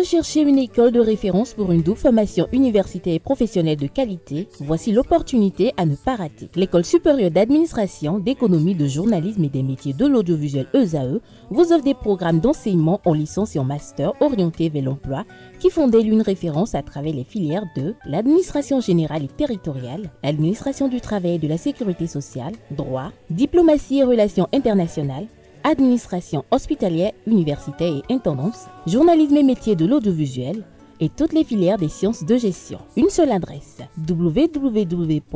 recherchez une école de référence pour une double formation universitaire et professionnelle de qualité? Voici l'opportunité à ne pas rater. L'École supérieure d'administration, d'économie, de journalisme et des métiers de l'audiovisuel ESAE vous offre des programmes d'enseignement en licence et en master orientés vers l'emploi qui font d'elle une référence à travers les filières de l'administration générale et territoriale, l'administration du travail et de la sécurité sociale, droit, diplomatie et relations internationales, administration hospitalière, universitaire et intendance, journalisme et métiers de l'audiovisuel et toutes les filières des sciences de gestion. Une seule adresse, www.esae.bj.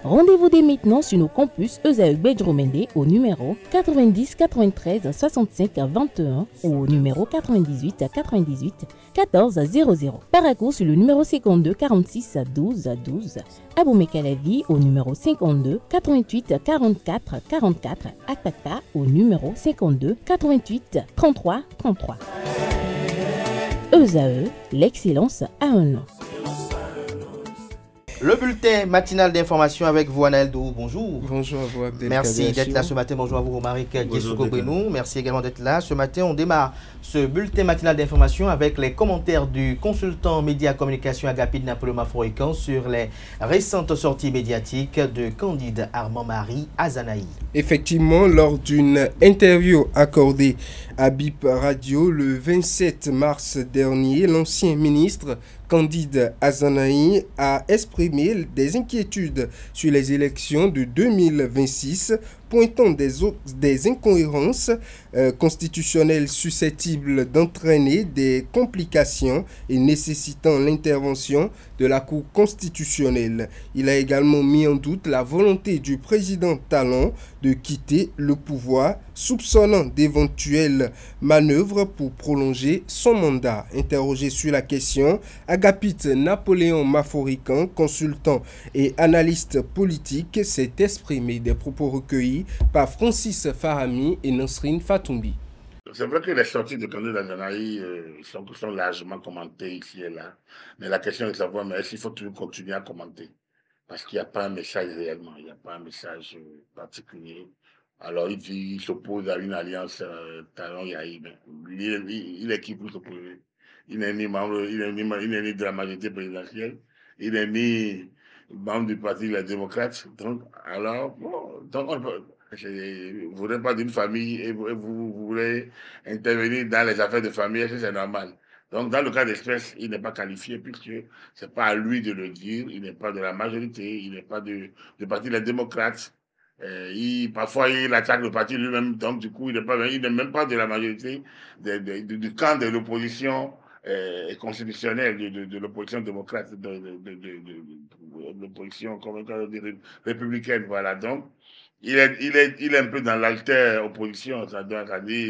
Rendez-vous dès maintenant sur nos campus ESAE Bedjromende au numéro 90 93 65 21 ou au numéro 98 98 14 00. Paracourt sur le numéro 52 46 12 12. Aboumé-Calavi au numéro 52 88 44 44. Akpakpa au numéro 52 88 33 33. ESAE, l'excellence à un nom. Le bulletin matinal d'information avec vous, Anaël Dou. Bonjour. Bonjour à vous, Abdel. Merci d'être là ce matin. Bonjour à vous, Romaric Guessouko-Brenou. Merci également d'être là. Ce matin, on démarre ce bulletin matinal d'information avec les commentaires du consultant média communication Agapit Napoléon Mafroikan sur les récentes sorties médiatiques de Candide Armand-Marie Azanaï. Effectivement, lors d'une interview accordée à BIP Radio le 27 mars dernier, l'ancien ministre Candide Azanaï a exprimé des inquiétudes sur les élections de 2026, pointant des incohérences constitutionnelles susceptibles d'entraîner des complications et nécessitant l'intervention de la Cour constitutionnelle. Il a également mis en doute la volonté du président Talon de quitter le pouvoir, soupçonnant d'éventuelles manœuvres pour prolonger son mandat. Interrogé sur la question, Agapit Napoléon Mafroikan, consultant et analyste politique, s'est exprimé. Des propos recueillis par Francis Farami et Nasrine Fatoumbi. C'est vrai que les sorties de Candide Azanaï sont largement commentées ici et là. Mais la question est de savoir, est-ce qu'il faut toujours continuer à commenter? Parce qu'il n'y a pas un message réellement, il n'y a pas un message particulier. Alors il s'oppose à une alliance Talon-Yahi, mais il est qui pour s'opposer? Il n'est ni membre, il n'est ni de la majorité présidentielle, il n'est ni membre du Parti des démocrates. Donc, alors, bon, donc on peut, vous ne voulez pas d'une famille et vous voulez intervenir dans les affaires de famille, est-ce que c'est normal? Donc, dans le cas d'espèce, il n'est pas qualifié puisque ce n'est pas à lui de le dire, il n'est pas de la majorité, il n'est pas du Parti des démocrates. Parfois, il attaque le parti lui-même, donc du coup, il n'est même pas de la majorité du camp de l'opposition constitutionnelle, de l'opposition démocrate, de l'opposition républicaine. Voilà, donc, il est un peu dans l'alter opposition, c'est-à-dire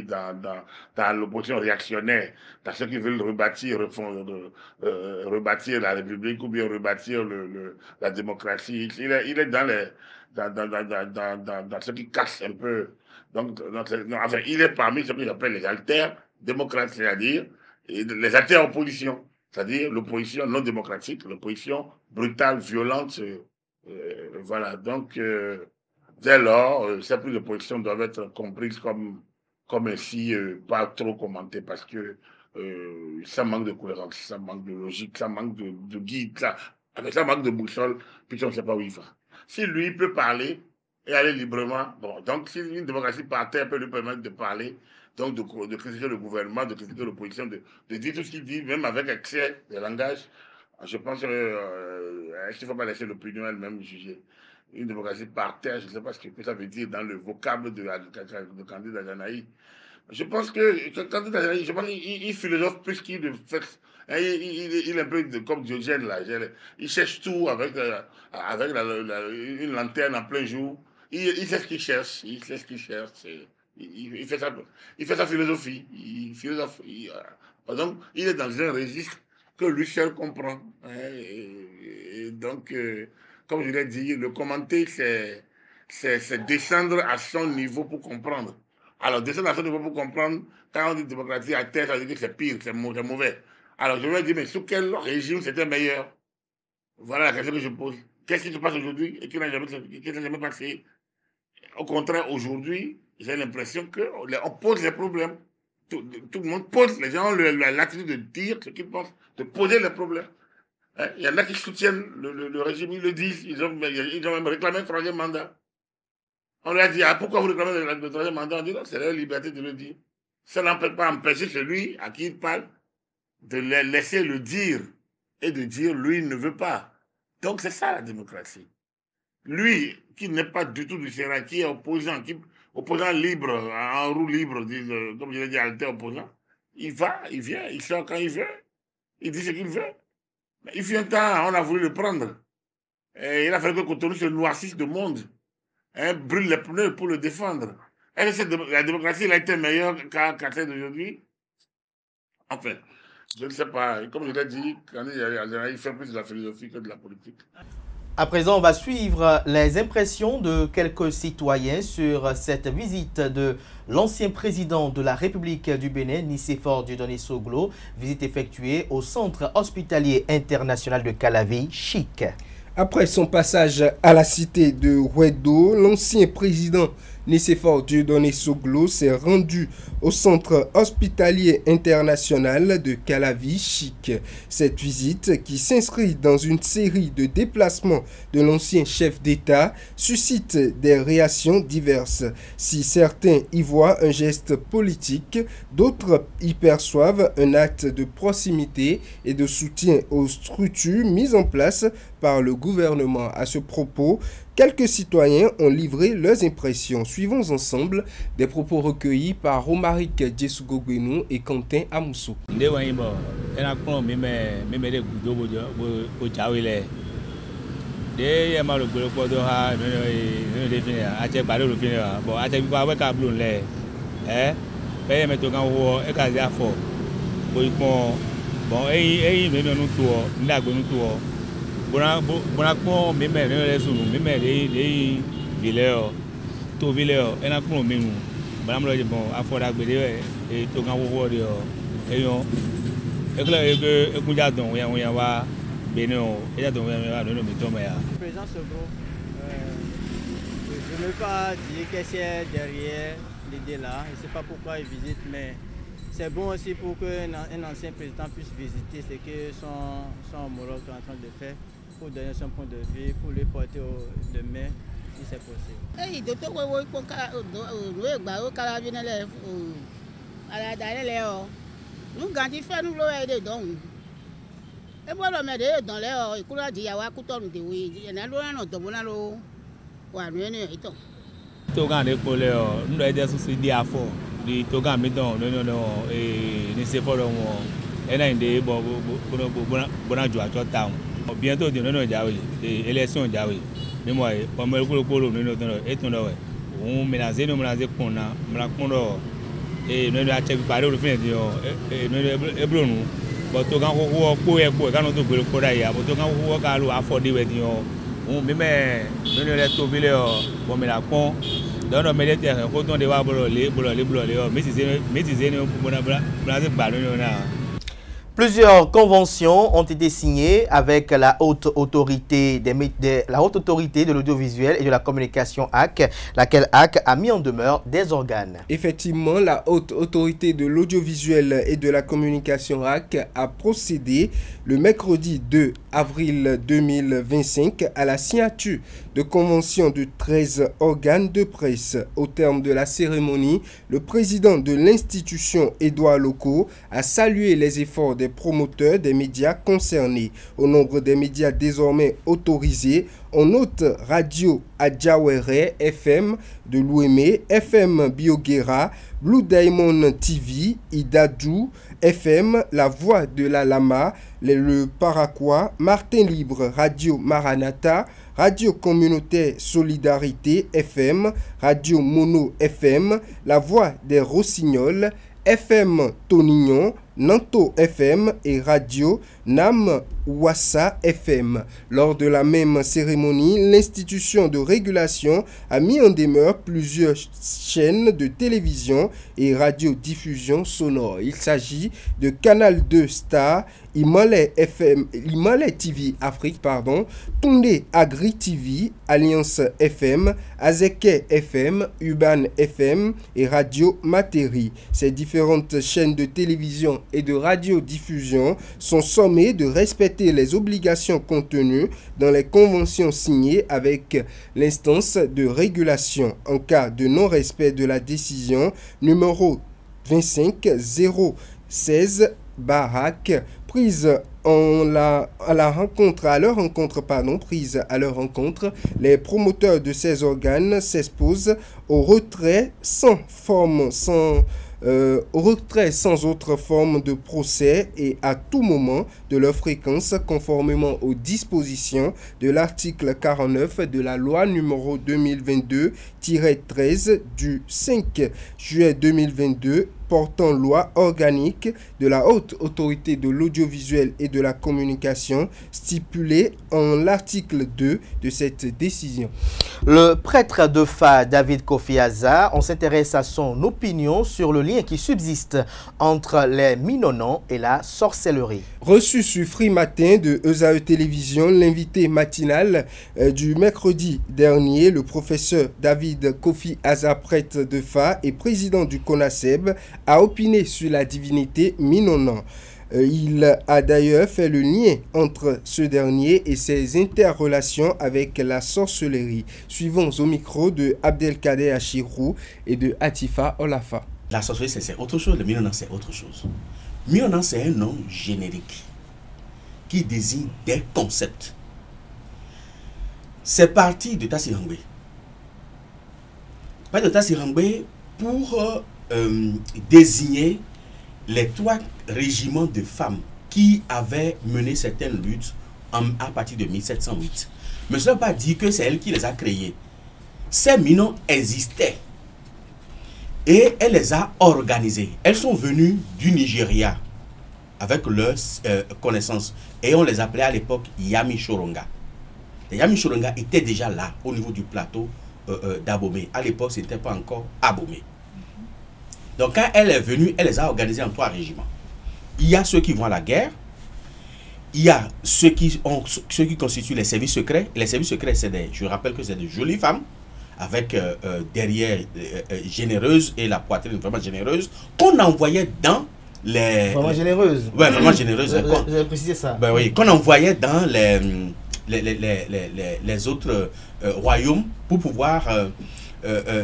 dans l'opposition réactionnaire, dans ceux qui veulent rebâtir la République ou bien rebâtir la démocratie. Il est dans ceux qui cassent un peu. Donc, enfin, il est parmi ceux qu'ils appellent les alters démocrates, c'est-à-dire les alters opposition, c'est-à-dire l'opposition non démocratique, l'opposition brutale, violente. Voilà, donc, dès lors, ces prises de position doivent être comprises comme ainsi, pas trop commentées, parce que ça manque de cohérence, ça manque de logique, ça manque de guide, ça manque de boussole, puis on ne sait pas où il va. Si lui peut parler et aller librement, bon, donc si une démocratie par terre peut lui permettre de parler, donc de critiquer le gouvernement, de critiquer l'opposition, de dire tout ce qu'il dit, même avec excès de langage, je pense qu'il ne faut pas laisser l'opinion elle-même juger. Une démocratie par terre, je ne sais pas ce que ça veut dire dans le vocable de Candide Azanaï. Je pense que Candide Azanaï, il philosophe plus qu'il ne fait. Il est un peu comme Diogène, là. Il cherche tout avec une lanterne en plein jour. Il sait ce qu'il cherche. Il sait ce qu'il cherche. Il fait sa philosophie. Donc, il est dans un registre que lui seul comprend. Et donc, comme je l'ai dit, le commenter, c'est descendre à son niveau pour comprendre. Alors, descendre à son niveau pour comprendre, quand on dit démocratie à terre, ça veut dire que c'est pire, c'est mauvais. Alors, je vais dire, mais sous quel régime c'était meilleur? Voilà la question que je pose. Qu'est-ce qui se passe aujourd'hui et qui n'a jamais passé? Au contraire, aujourd'hui, j'ai l'impression qu'on pose des problèmes. tout le monde pose, les gens ont l'attitude de dire ce qu'ils pensent, de poser les problèmes. Hein? Il y en a qui soutiennent le régime, ils le disent, ils ont même réclamé un troisième mandat. On lui a dit, pourquoi vous réclamez le troisième mandat? On dit non, c'est leur liberté de le dire. Ça ne peut pas empêcher celui à qui il parle de laisser le dire et de dire lui il ne veut pas. Donc c'est ça la démocratie. Lui qui n'est pas du tout du Sénat, qui est opposant libre, en roue libre, comme je l'ai dit, alter opposant, il vient, il sort quand il veut, il dit ce qu'il veut. Mais il fut un temps, on a voulu le prendre. Et il a fallu que Cotonou se noircisse de monde, hein, brûle les pneus pour le défendre. Est-ce que la démocratie elle a été meilleure qu'à celle d'aujourd'hui? Enfin, je ne sais pas. Comme je l'ai dit, il fait plus de la philosophie que de la politique. À présent, on va suivre les impressions de quelques citoyens sur cette visite de l'ancien président de la République du Bénin, Nicéphore Dieudonné Soglo, visite effectuée au centre hospitalier international de Calavi, Chic. Après son passage à la cité de Ouedo, l'ancien président Nicéphore Dieudonné Soglo s'est rendu au centre hospitalier international de Calavi, Chic. Cette visite, qui s'inscrit dans une série de déplacements de l'ancien chef d'État, suscite des réactions diverses. Si certains y voient un geste politique, d'autres y perçoivent un acte de proximité et de soutien aux structures mises en place par le gouvernement. À ce propos, quelques citoyens ont livré leurs impressions. Suivons ensemble des propos recueillis par Romaric Djesugogbenou et Quentin Amoussou. Bonakon meme ne sunu meme de vileo to vileo ena kun menu bonamlo je bon afoda gbede e to kan wo de o eyon ekla e kunja don we wa bene o e ja don we wa no mi to me ya président Soglo je ne veux pas dire que c'est derrière l'idée là, je ne sais pas pourquoi il visite, mais c'est bon aussi pour qu'un ancien président puisse visiter ce que son homologue est en train de faire, pour donner son point de vue, pour lui porter demain, si c'est possible. di toga mi don no ni se foro won ena inde bona ju ajo town bientôt de no jawe élection jawe mi mo e o mo kuro no don e tun do we un menace kun na mra kun do no a check pare o fin di o no e bronu but to kan wo po e ka no to gbere ko da ya but to kan wo ka lo afford we di o un mi me no le to bile o bo mi la pon. Plusieurs conventions ont été signées avec la haute autorité de l'audiovisuel et de la communication AC, laquelle AC a mis en demeure des organes. Effectivement, la haute autorité de l'audiovisuel et de la communication AC a procédé le mercredi 2 avril 2025 à la signature de conventions de 13 organes de presse. Au terme de la cérémonie, le président de l'institution, Édouard Loko, a salué les efforts des promoteurs des médias concernés. Au nombre des médias désormais autorisés, on note Radio Adjawere FM de Louémé, FM Bioguera, Blue Diamond TV, Idadou, FM La Voix de la Lama, le Paraquois, Martin Libre, Radio Maranatha, Radio Communautaire Solidarité FM, Radio Mono FM, La Voix des Rossignols, FM Tonignon, Nanto FM et Radio Nam Wassa FM. Lors de la même cérémonie, l'institution de régulation a mis en demeure plusieurs chaînes de télévision et radiodiffusion sonore. Il s'agit de Canal 2 Star, Imale TV Afrique, Tunde Agri TV, Alliance FM, Azeke FM, Urban FM et Radio Materi. Ces différentes chaînes de télévision et de radiodiffusion sont sommées de respecter les obligations contenues dans les conventions signées avec l'instance de régulation. En cas de non-respect de la décision numéro 25016 Barak prise à leur rencontre, les promoteurs de ces organes s'exposent au retrait sans autre forme de procès et à tout moment de leur fréquence conformément aux dispositions de l'article 49 de la loi numéro 2022-13 du 5 juillet 2022 portant loi organique de la haute autorité de l'audiovisuel et de la communication stipulée en l'article 2 de cette décision. Le prêtre de Fa, David Kofi Aza, on s'intéresse à son opinion sur le lien qui subsiste entre les Minonans et la sorcellerie. Reçu sur Free Matin de ESAE Télévision, l'invité matinal du mercredi dernier, le professeur David Kofi Aza, prêtre de Fa et président du CONASEB, a opiné sur la divinité Minonan. Il a d'ailleurs fait le lien entre ce dernier et ses interrelations avec la sorcellerie. Suivons au micro de Abdelkader Achirou et de Atifa Olafa. La sorcellerie, c'est autre chose, le Minonan, c'est autre chose. Minonan, c'est un nom générique qui désigne des concepts. C'est parti de Tassirangbe. Pas de Tassirangbe pour désigner les 3 régiments de femmes qui avaient mené certaines luttes à partir de 1708. Mais cela ne veut pas dire que c'est elle qui les a créées. Ces Minons existaient et elle les a organisées. Elles sont venues du Nigeria avec leurs connaissances et on les appelait à l'époque Yami Choronga. Les Yami Choronga étaient déjà là au niveau du plateau d'Abomey. À l'époque, ce n'était pas encore Abomey. Donc quand elle est venue, elle les a organisés en 3 régiments. Il y a ceux qui vont à la guerre, il y a ceux qui constituent les services secrets. Et les services secrets, je rappelle que c'est de jolies femmes, avec derrière généreuses et la poitrine vraiment généreuse, qu'on envoyait dans les... Vraiment généreuse. Ouais, vraiment généreuse. J'ai précisé ça. Ben oui, qu'on envoyait dans les autres royaumes pour pouvoir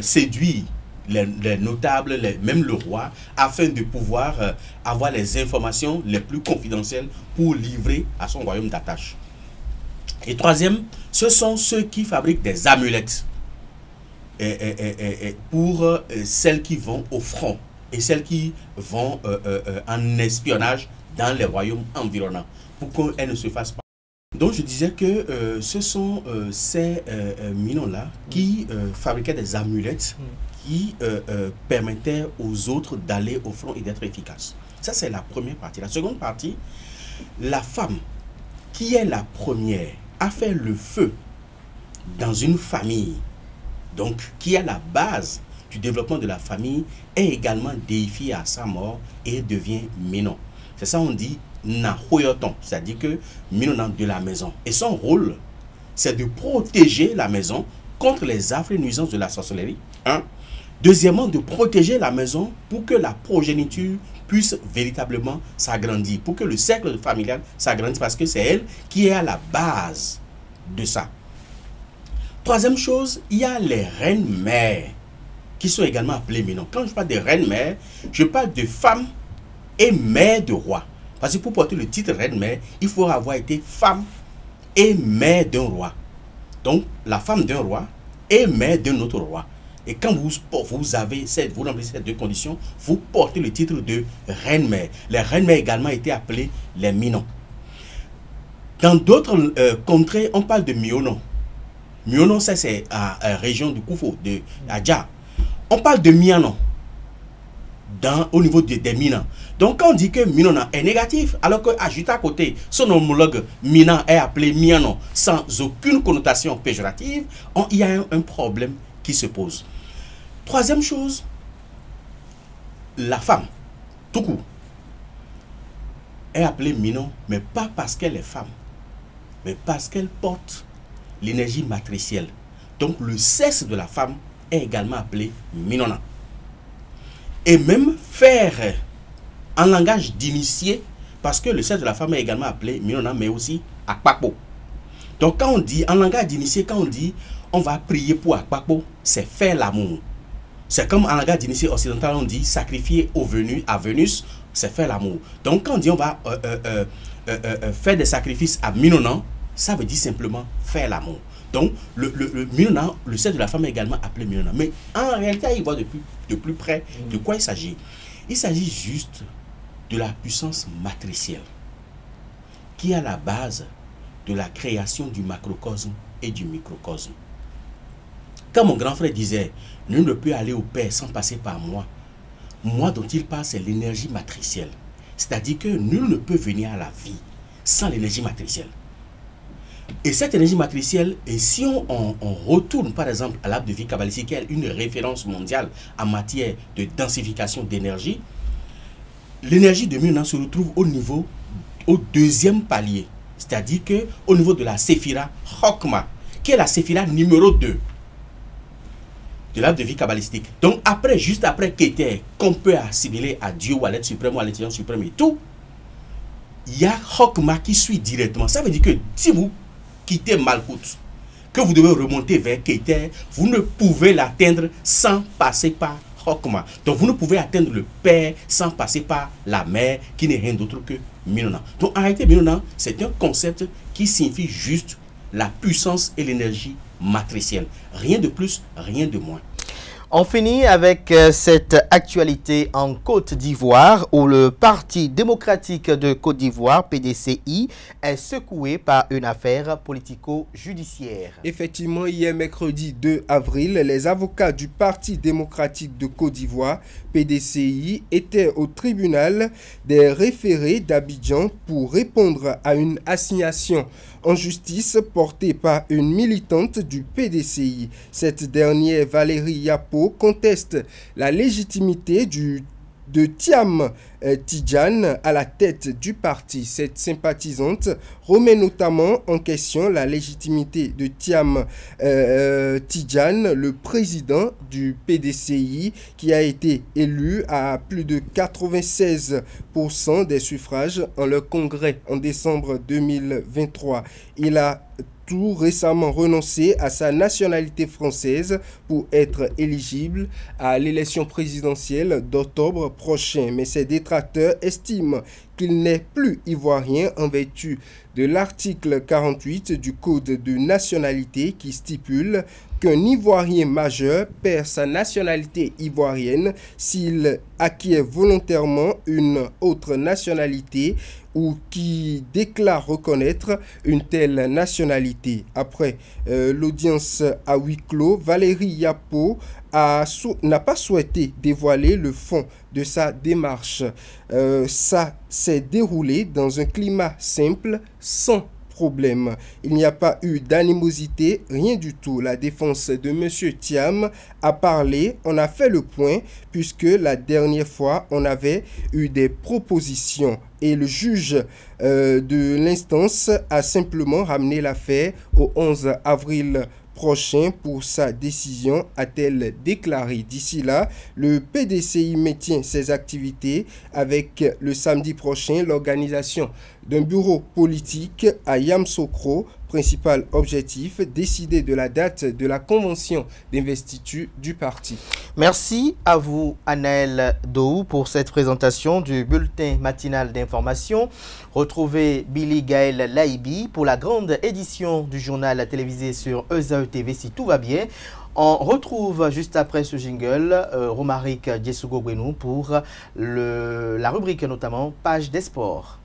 séduire les notables, même le roi, afin de pouvoir avoir les informations les plus confidentielles pour livrer à son royaume d'attache. Et troisième, ce sont ceux qui fabriquent des amulettes pour celles qui vont au front et celles qui vont en espionnage dans les royaumes environnants pour qu'elles ne se fassent pas. Donc je disais que ce sont ces Minons-là qui fabriquaient des amulettes qui permettaient aux autres d'aller au front et d'être efficaces. Ça, c'est la première partie. La seconde partie, la femme qui est la première à faire le feu dans une famille, donc qui est la base du développement de la famille, est également déifiée à sa mort et devient Minon. C'est ça on dit Nahoyoton, c'est-à-dire que Minonan de la maison. Et son rôle, c'est de protéger la maison contre les affres et nuisances de la sorcellerie. Deuxièmement, de protéger la maison pour que la progéniture puisse véritablement s'agrandir, pour que le cercle familial s'agrandisse, parce que c'est elle qui est à la base de ça. Troisième chose, il y a les reines-mères qui sont également appelées Minon. Quand je parle de reines-mères, je parle de femmes et mères de rois. Parce que pour porter le titre reine-mère, il faut avoir été femme et mère d'un roi. Donc, la femme d'un roi et mère d'un autre roi. Et quand vous remplissez ces 2 conditions, vous portez le titre de reine-mère. Les reines-mères également étaient appelées les Minons. Dans d'autres contrées, on parle de Mionon. Mionon, ça c'est à la région du Koufo, de Adja. On parle de Mianon. au niveau des Minans. Donc quand on dit que Minona est négatif, alors que juste à côté, son homologue Minan est appelé Miano sans aucune connotation péjorative, il y a un problème qui se pose. Troisième chose, la femme, tout court, est appelée Minon, mais pas parce qu'elle est femme, mais parce qu'elle porte l'énergie matricielle. Donc le sexe de la femme est également appelé Minona. Et même faire en langage d'initié, parce que le sexe de la femme est également appelé Minona, mais aussi Akpapo. Donc quand on dit, en langage d'initié, quand on dit on va prier pour Akpapo, c'est faire l'amour. C'est comme en langage d'initié occidental, on dit sacrifier à Vénus, c'est faire l'amour. Donc quand on dit on va faire des sacrifices à Minona, ça veut dire simplement faire l'amour. Donc le Minona, le sexe de la femme est également appelé Minona. Mais en réalité, il voit de plus près de quoi il s'agit. Il s'agit juste de la puissance matricielle qui est à la base de la création du macrocosme et du microcosme. Quand mon grand frère disait « Nul ne peut aller au Père sans passer par moi », moi dont il parle, c'est l'énergie matricielle. C'est-à-dire que nul ne peut venir à la vie sans l'énergie matricielle. Et cette énergie matricielle, et si on retourne par exemple à l'arbre de vie kabbalistique, qui est une référence mondiale en matière de densification d'énergie, l'énergie de Minona se retrouve au deuxième palier. C'est-à-dire qu'au niveau de la Séphira Chokma, qui est la Séphira numéro 2 de l'arbre de vie kabbalistique. Donc après, juste après Keter, qu'on peut assimiler à Dieu ou à l'être suprême ou à l'intelligence suprême et tout, il y a Chokma qui suit directement. Ça veut dire que si vous quittez Malkout, que vous devez remonter vers Keter, vous ne pouvez l'atteindre sans passer par Chokma. Donc vous ne pouvez atteindre le Père sans passer par la Mère, qui n'est rien d'autre que Minona. Donc en réalité, Minona, c'est un concept qui signifie juste la puissance et l'énergie matricielle. Rien de plus, rien de moins. On finit avec cette actualité en Côte d'Ivoire où le Parti démocratique de Côte d'Ivoire, PDCI, est secoué par une affaire politico-judiciaire. Effectivement, hier mercredi 2 avril, les avocats du Parti démocratique de Côte d'Ivoire, PDCI, étaient au tribunal des référés d'Abidjan pour répondre à une assignation en justice portée par une militante du PDCI. Cette dernière, Valérie Yapo, conteste la légitimité de Thiam Tidjane à la tête du parti. Cette sympathisante remet notamment en question la légitimité de Thiam Tidjane, le président du PDCI, qui a été élu à plus de 96% des suffrages en leur congrès en décembre 2023. Il a tout récemment renoncé à sa nationalité française pour être éligible à l'élection présidentielle d'octobre prochain. Mais ses détracteurs estiment qu'il n'est plus ivoirien en vertu de l'article 48 du Code de nationalité qui stipule qu'un Ivoirien majeur perd sa nationalité ivoirienne s'il acquiert volontairement une autre nationalité ou qui déclare reconnaître une telle nationalité. Après l'audience à huis clos, Valérie Yapo n'a pas souhaité dévoiler le fond de sa démarche. Ça s'est déroulé dans un climat simple, sans problème. Il n'y a pas eu d'animosité, rien du tout. La défense de M. Thiam a parlé, on a fait le point, puisque la dernière fois, on avait eu des propositions. Et le juge de l'instance a simplement ramené l'affaire au 11 avril prochain pour sa décision, a-t-elle déclaré. D'ici là, le PDCI maintient ses activités avec le samedi prochain l'organisation d'un bureau politique à Yamoussoukro. Principal objectif, décider de la date de la convention d'investiture du parti. Merci à vous, Anaël Dou, pour cette présentation du bulletin matinal d'information. Retrouvez Billy Gaël Laibi pour la grande édition du journal télévisé sur ESAE TV si tout va bien. On retrouve juste après ce jingle Romaric Djesougo Gwenou pour la rubrique notamment Page des sports.